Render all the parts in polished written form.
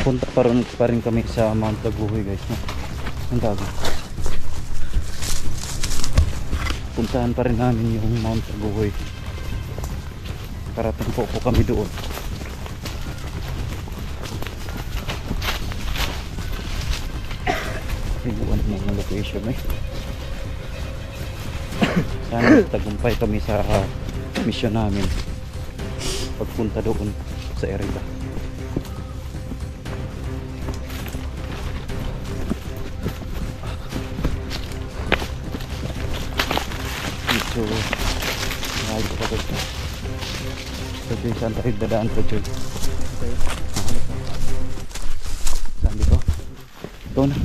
papunta pa rin kami sa Mount Daguhoy guys, no? Ang gabi. Puntahan pa rin namin yung Mount Daguhoy. Parating po kami doon. Ibuan na yung location eh. Sana tagumpay kami sa mission namin pagpunta doon sa Erida. So ayos pa ito. So dyan saan tayo dadaan ko dyan? Saan dito? Ito na.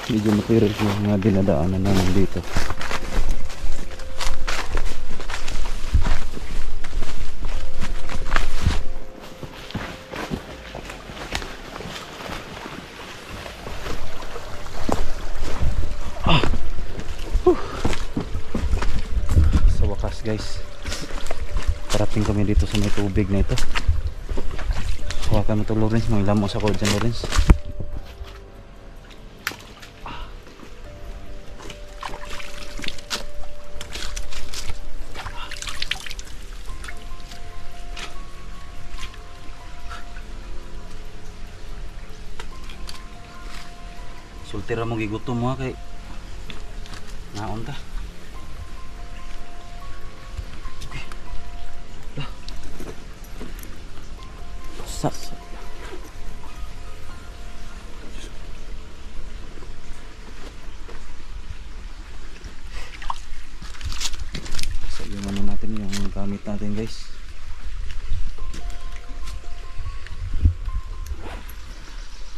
Medyo material yung mga dinadaanan namin dito. Sa wakas guys, parating kami dito sa may tubig na ito. Hawakan mo ito Lawrence, may lamos ako dyan Lawrence. Sultira mo gigutom mo kay naon ta. Okay. Sa yung ano natin, yung gamit natin guys.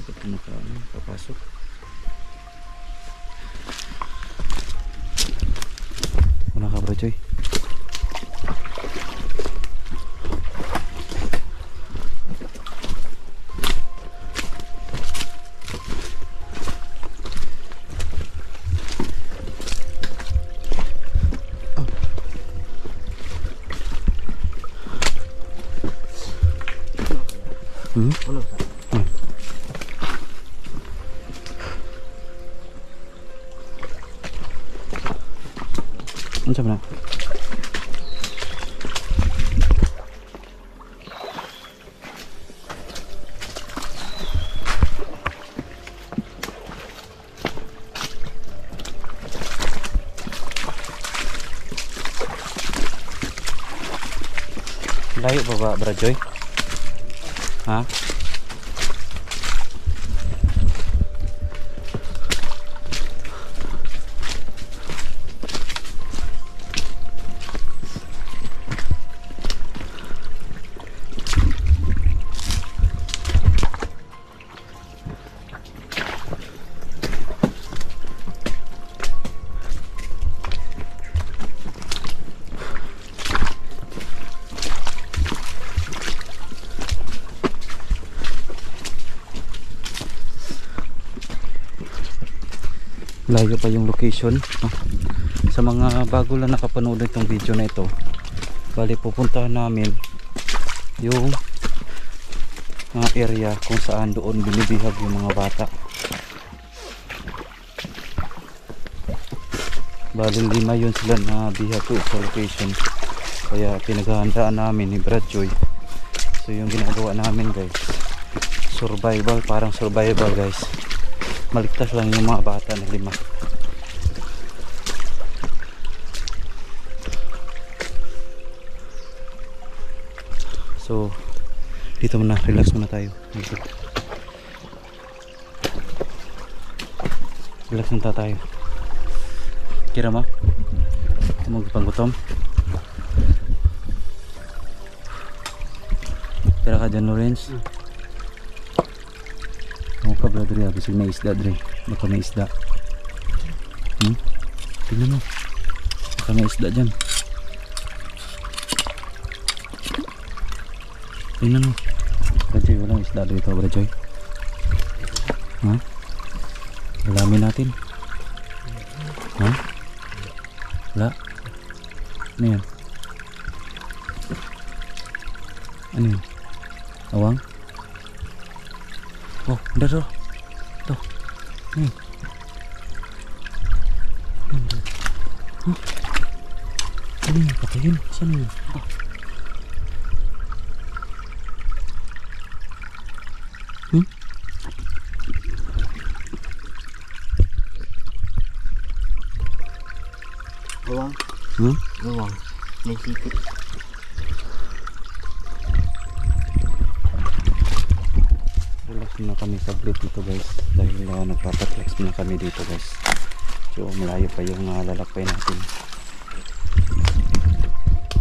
Ito na papasok. Una ka bro Choy. Ano na? Layo pa ba Brad Joy? Ha? Layo pa yung location, no? Sa mga bago lang nakapanood itong video na ito, bali pupuntahan namin yung mga area kung saan doon binibihag yung mga bata. Bali 5 yun sila na bihag ko sa location, kaya pinaghahandaan namin ni Brad Joy. So yung ginagawa namin guys, survival, parang survival guys. Maligtas lang yung mga bata na 5. So dito muna, relax muna tayo dito. Relax muna tayo. Kira mo? Magpanggutom. Kira ka dyan, Lawrence? Ano ka, brother? Bisig may isda, Dre. Baka may isda. Tingnan mo. Baka may isda dyan. Tingnan mo. Brajoy, walang isda dito, Brajoy. Ha? Alamin natin. Ha? Wala. Ano yan? Ano yan? Awang? Oh, ada tuh. Tuh. Nih. Ini patahin sana. Oh. Bawang. Bawang. May sikit. Relax muna kami saglit dito guys. Dahil nagpapatlex muna kami dito guys. So malayo pa yung lalakbay natin.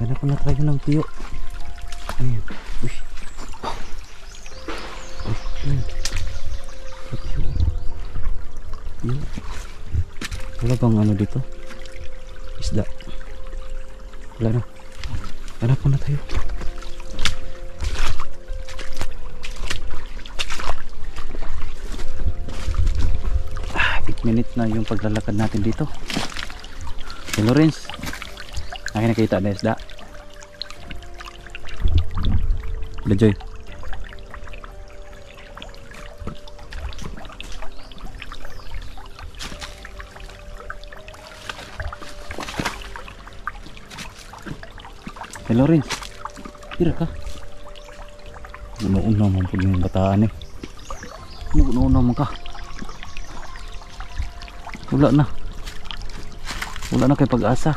Hanap na tayo ng tiyo. Ano yan? Uy. Uy. Tiyo. Tiyo. Wala bang ano dito? Isda. Wala na. Hanap na tayo. 8 minutes na yung paglalakad natin dito. Si Lawrence, akin nakita na isda. Brajoy. Si Lawrence, tira ka. Uno-uno man po yung bataan eh. Uno-uno man ka. Wala na. Wala na kay pag-asa.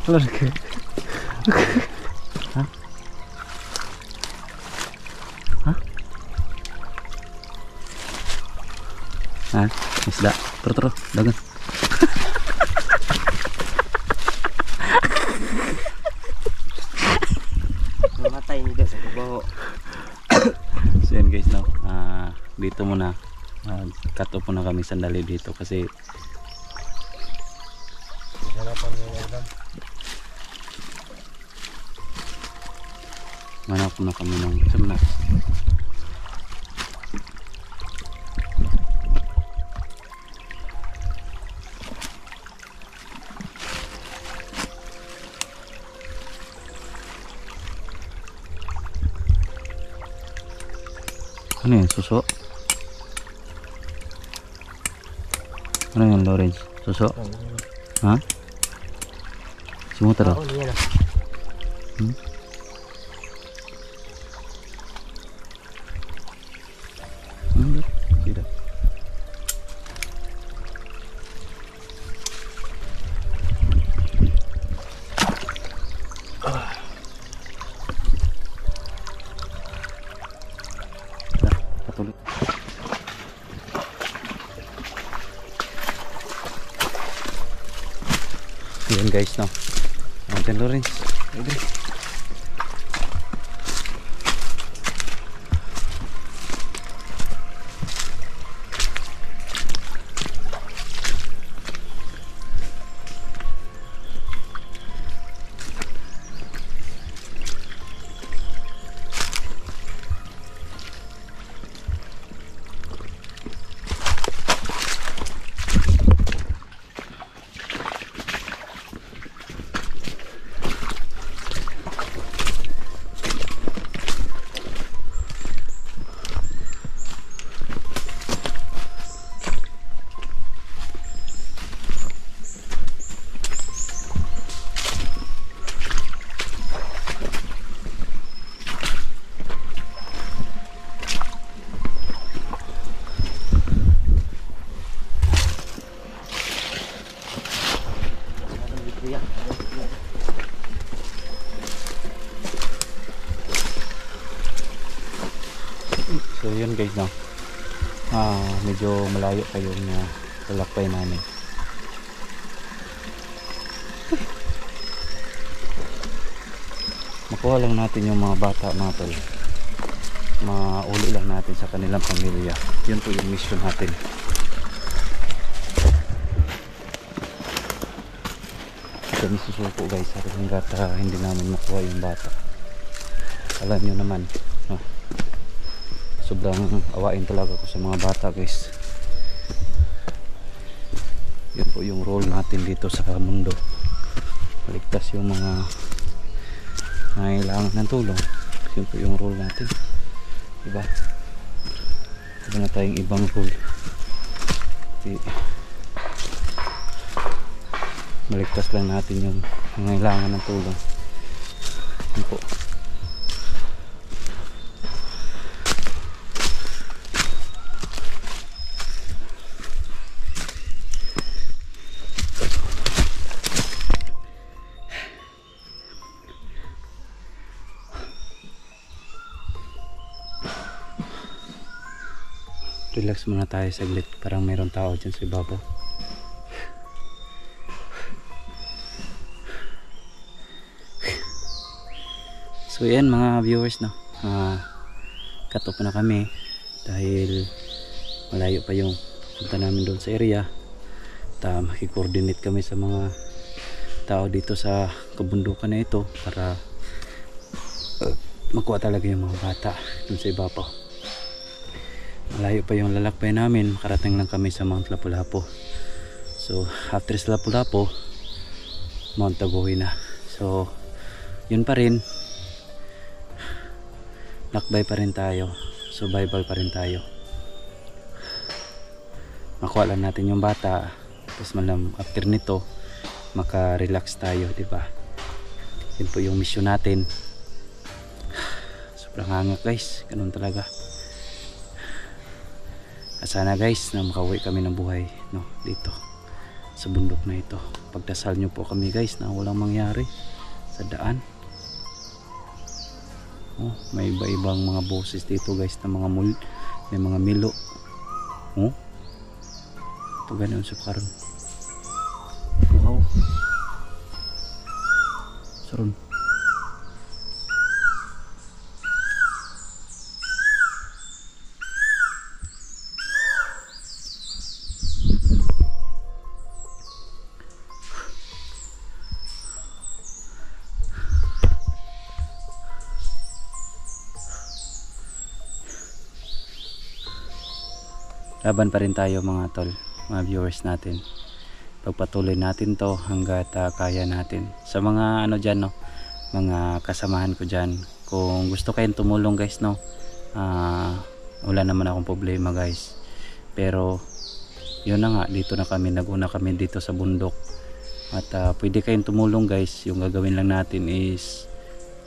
Wala na kay. Ha? Ha? Ha? Isda. Turo. Dagan. Mamatay ni guys sa kubaho. So yan guys, no? Dito muna cut off muna kami sandali dito kasi manap na kami ng sumna. Ano yan? Suso? Ano yan, Lawrence? Suso? Ha? Sumuta daw? Tidak. Patuloy. Yan guys, no? Mountain Lawrence. Ayun. So yun guys, no? medyo malayo pa yung lalakbay namin. Makuha lang natin yung mga bata, mga tol. Mauli lang natin sa kanilang pamilya. Yun po yung mission natin. Kami susuko guys hanggat hindi namin makuha yung bata. Alam nyo naman, no? Sobrang awain talaga ko sa mga bata guys. Yun po yung role natin dito sa mundo. Paligtas yung mga nangailangan ng tulong. Yun po yung role natin, diba? Wala na tayong ibang role. Maligtas lang natin yung nangailangan ng tulong. Yun po. Relax muna tayo saglit, parang mayroong tao dyan sa ibabaw. So yan mga viewers, no, cut off na kami dahil malayo pa yung punta namin doon sa area. At makikoordinate kami sa mga tao dito sa kabundukan na ito para makuha talaga yung mga bata doon sa ibabaw. Malayo pa yung lalakbay namin, makarating lang kami sa Mount Lapu-Lapu. So after sa Lapu-Lapu, Mount Taguhi na. So yun pa rin, lakbay pa rin tayo, survival pa rin tayo. Makuha lang natin yung bata, tapos after nito maka-relax tayo, diba? Yun po yung mission natin. Sobrang hangak guys, ganun talaga. At sana guys na makauwi kami ng buhay, no, dito sa bundok na ito. Pagdasal nyo po kami guys na walang mangyari sa daan. Oh, may iba-ibang mga boses dito guys na mga may mga milo. Oh, ito ganun sa karon. Wow, sarun. Laban pa rin tayo mga tol, mga viewers natin. Pagpatuloy natin to hanggat kaya natin. Sa mga ano dyan, no, mga kasamahan ko dyan, kung gusto kayong tumulong guys, no, wala naman akong problema guys. Pero yun na nga, dito na kami, naguna kami dito sa bundok. At pwede kayong tumulong guys. Yung gagawin lang natin is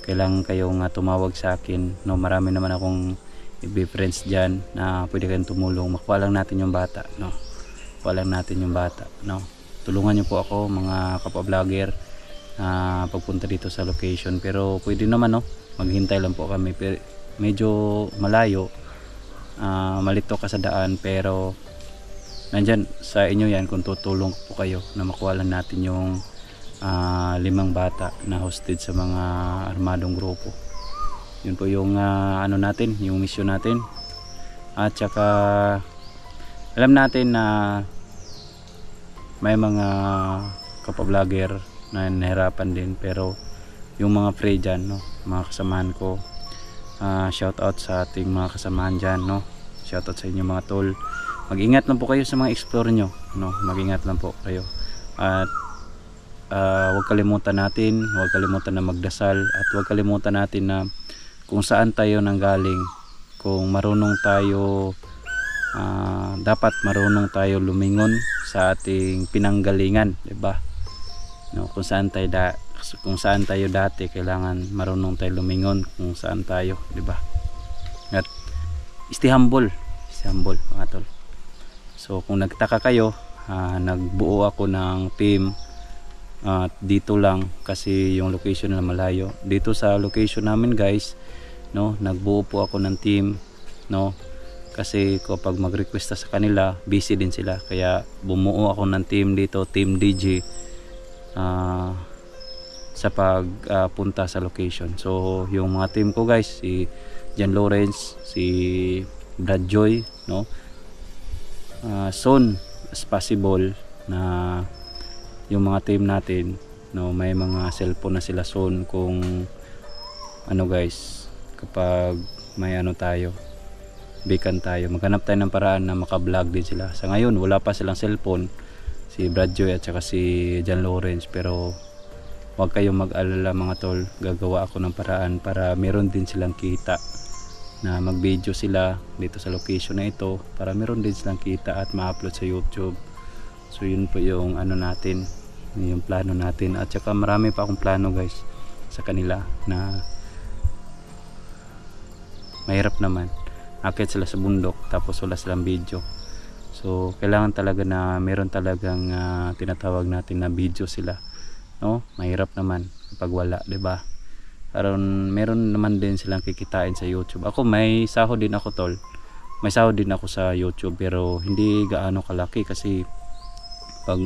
kailangan kayong tumawag sa akin, no. Marami naman akong i-friends dyan na pwede kayong tumulong. Makuha lang natin yung bata, no. Makuha lang natin yung bata, no. Tulungan nyo po ako mga kapwa-vlogger pagpunta dito sa location. Pero pwede naman, no, maghintay lang po kami. Pero medyo malayo, malito ka sa daan, pero nandyan sa inyo yan kung tutulong po kayo na makuha lang natin yung 5 bata na hostage sa mga armadong grupo. Yun po yung ano natin, yung mission natin. At saka alam natin na may mga kapwa-vlogger na nahirapan din, pero yung mga free dyan, no, mga kasamahan ko, shout out sa ating mga kasamahan dyan, no. Shout out sa inyo mga tol. Mag-ingat lang po kayo sa mga explore nyo, no. Mag-ingat lang po kayo. At huwag kalimutan na magdasal, at huwag kalimutan natin na kung saan tayo nanggaling. Kung marunong tayo, dapat marunong tayo lumingon sa ating pinanggalingan, diba? No, kung saan tayo dati, kailangan marunong tayo lumingon kung saan tayo, diba? At stay humble mga tol. So kung nagtaka kayo, nagbuo ako ng team dito lang kasi yung location na malayo. Dito sa location namin guys, no, nagbuo po ako ng team, no, kasi kapag mag-request sa kanila busy din sila, kaya bumuo ako ng team dito, Team DJ, sa pagpunta sa location. So yung mga team ko guys, si Jan Lawrence, si Brad Joy, no, soon as possible na yung mga team natin, no, may mga cellphone na sila soon kung ano guys, kapag may ano tayo, vacant tayo, maghanap tayo ng paraan na maka-vlog din sila. Sa ngayon wala pa silang cellphone, si Brad Joy at saka si Jan Lawrence, pero huwag kayong mag-alala mga tol, gagawa ako ng paraan para meron din silang kita na mag-video sila dito sa location na ito, para meron din silang kita at ma-upload sa YouTube. So yun po yung ano natin, yung plano natin, at saka marami pa akong plano guys sa kanila na mahirap naman, akit sila sa bundok tapos wala silang video. So kailangan talaga na meron talagang tinatawag natin na video sila, no? Mahirap naman kapag wala, 'di ba? Karon meron naman din silang kikitain sa YouTube. Ako may sahod din ako tol, may sahod din ako sa YouTube, pero hindi gaano kalaki kasi pag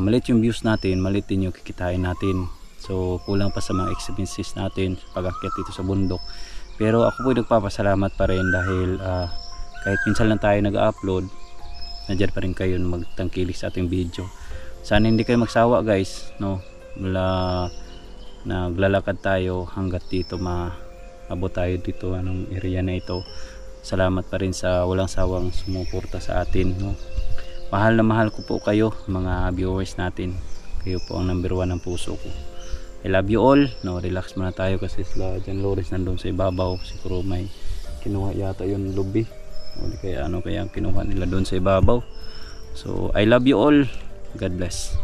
maliit yung views natin, maliit din yung kikitain natin. So kulang pa sa mga expenses natin pag-akyat dito sa bundok. Pero ako po nagpapasalamat pa rin dahil kahit minsan lang tayo nag-upload, nandiyan pa rin kayo magtangkilik sa ating video. Sana hindi kayo magsawa guys, no? Mula naglalakad tayo hanggat dito maabot tayo dito anong area na ito. Salamat pa rin sa walang sawang sumuporta sa atin, no? Mahal na mahal ko po kayo mga viewers natin. Kayo po ang number 1 ng puso ko. I love you all, no? Relax muna tayo kasi sila Jan Lawrence nandun sa ibabaw, siguro may kinuha yata yung lobby, o di kaya ano kaya ang kinuha nila doon sa ibabaw. So I love you all, God bless.